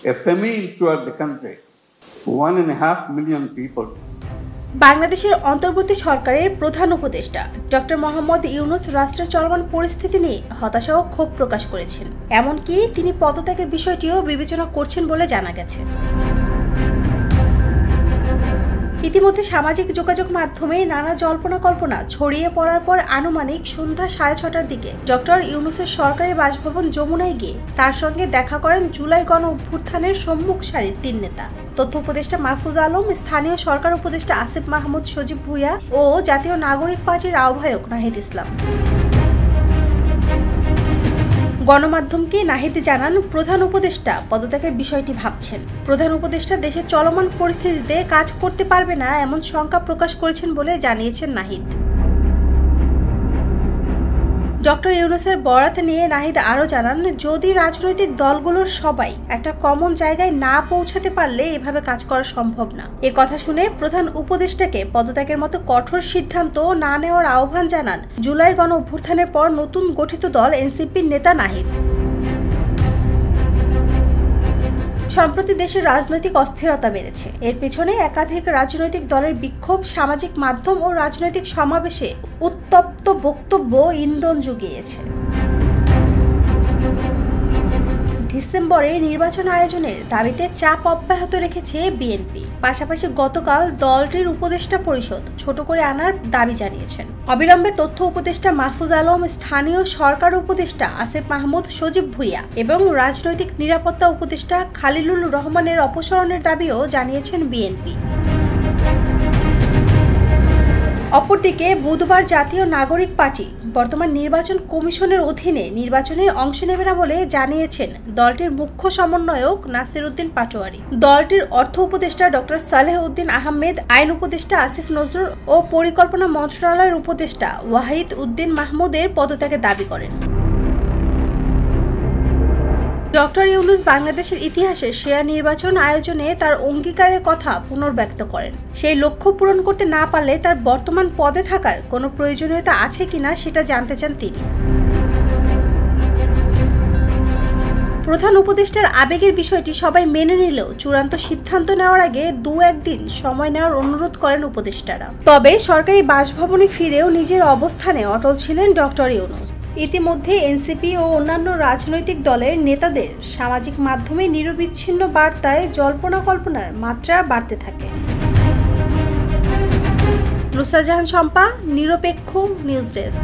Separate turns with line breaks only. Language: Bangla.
a famine throughout the country. 1.5 million people.
বাংলাদেশের অন্তর্বর্তী সরকারের প্রধান উপদেষ্টা ডক্টর মোহাম্মদ ইউনূস রাষ্ট্রের চলমান পরিস্থিতি নিয়ে হতাশা ও ক্ষোভ প্রকাশ করেছেন। এমনকি তিনি পদত্যাগের বিষয়টিও বিবেচনা করছেন বলে জানা গেছে। ইতিমধ্যে সামাজিক যোগাযোগ মাধ্যমে নানা জল্পনা কল্পনা ছড়িয়ে পড়ার পর আনুমানিক সন্ধ্যা 6:30টার দিকে ডক্টর ইউনূসের সরকারি বাসভবন যমুনায় গিয়ে তার সঙ্গে দেখা করেন জুলাই গণ অভ্যুত্থানের সম্মুখ সারির 3 নেতা, তথ্য উপদেষ্টা মাহফুজ আলম, স্থানীয় সরকার উপদেষ্টা আসিফ মাহমুদ সজীব ভুঁইয়া ও জাতীয় নাগরিক পার্টির আহ্বায়ক নাহিদ ইসলাম। গণমাধ্যমকে নাহিদ জানান, প্রধান উপদেষ্টা পদত্যাগের বিষয়টি ভাবছেন। প্রধান উপদেষ্টা দেশের চলমান পরিস্থিতিতে কাজ করতে পারবে না এমন শঙ্কা প্রকাশ করেছেন বলে জানিয়েছেন নাহিদ। ডক্টর ইউনূসের বরাত নিয়ে নাহিদ আরও জানান, যদি রাজনৈতিক দলগুলোর সবাই একটা কমন জায়গায় না পৌঁছাতে পারলে এভাবে কাজ করা সম্ভব না। এ কথা শুনে প্রধান উপদেষ্টাকে পদত্যাগের মতো কঠোর সিদ্ধান্ত না নেওয়ার আহ্বান জানান জুলাই গণ অভ্যুত্থানের পর নতুন গঠিত দল এনসিপির নেতা নাহিদ। সম্প্রতি দেশের রাজনৈতিক অস্থিরতা বেড়েছে। এর পেছনে একাধিক রাজনৈতিক দলের বিক্ষোভ, সামাজিক মাধ্যম ও রাজনৈতিক সমাবেশে উত্তপ্ত বক্তব্য ইন্ধন জুগিয়েছে। ডিসেম্বরে নির্বাচন আয়োজনের দাবিতে চাপ অব্যাহত রেখেছে বিএনপি। পাশাপাশি গতকাল দলটির উপদেষ্টা পরিষদ ছোট করে আনার দাবি জানিয়েছেন। অবিলম্বে তথ্য উপদেষ্টা মাহফুজ আলম, স্থানীয় সরকার উপদেষ্টা আসিফ মাহমুদ সজীব ভুঁইয়া এবং রাজনৈতিক নিরাপত্তা উপদেষ্টা খালিলুর রহমানের অপসারণের দাবিও জানিয়েছেন বিএনপি। অপরদিকে বুধবার জাতীয় নাগরিক পার্টি বর্তমান নির্বাচন কমিশনের অধীনে নির্বাচনে অংশ নেবে না বলে জানিয়েছেন দলটির মুখ্য সমন্বয়ক নাসির উদ্দিন পাটোয়ারি। দলটির অর্থ উপদেষ্টা ডক্টর সালেহ উদ্দিন আহমেদ, আইন উপদেষ্টা আসিফ নজরুল ও পরিকল্পনা মন্ত্রণালয়ের উপদেষ্টা ওয়াহিদ উদ্দিন মাহমুদের পদত্যাগের দাবি করেন। ডক্টর ইউনূস বাংলাদেশের ইতিহাসে সেরা নির্বাচন আয়োজনে তার অঙ্গীকারের কথা পুনর্ব্যক্ত করেন। সেই লক্ষ্য পূরণ করতে না পারলে তার বর্তমান পদে থাকার কোনো প্রয়োজনীয়তা আছে কিনা সেটা জানতে চান তিনি। প্রধান উপদেষ্টার আবেগের বিষয়টি সবাই মেনে নিলেও চূড়ান্ত সিদ্ধান্ত নেওয়ার আগে 2-1 দিন সময় নেওয়ার অনুরোধ করেন উপদেষ্টারা। তবে সরকারি বাসভবনে ফিরেও নিজের অবস্থানে অটল ছিলেন ডক্টর ইউনূস। ইতিমধ্যে এনসিপি ও অন্যান্য রাজনৈতিক দলের নেতাদের সামাজিক মাধ্যমে নিরবিচ্ছিন্ন বার্তায় জল্পনা কল্পনার মাত্রা বাড়তে থাকে। নুসরাত জাহান শম্পা, নিরপেক্ষ নিউজ ডেস্ক।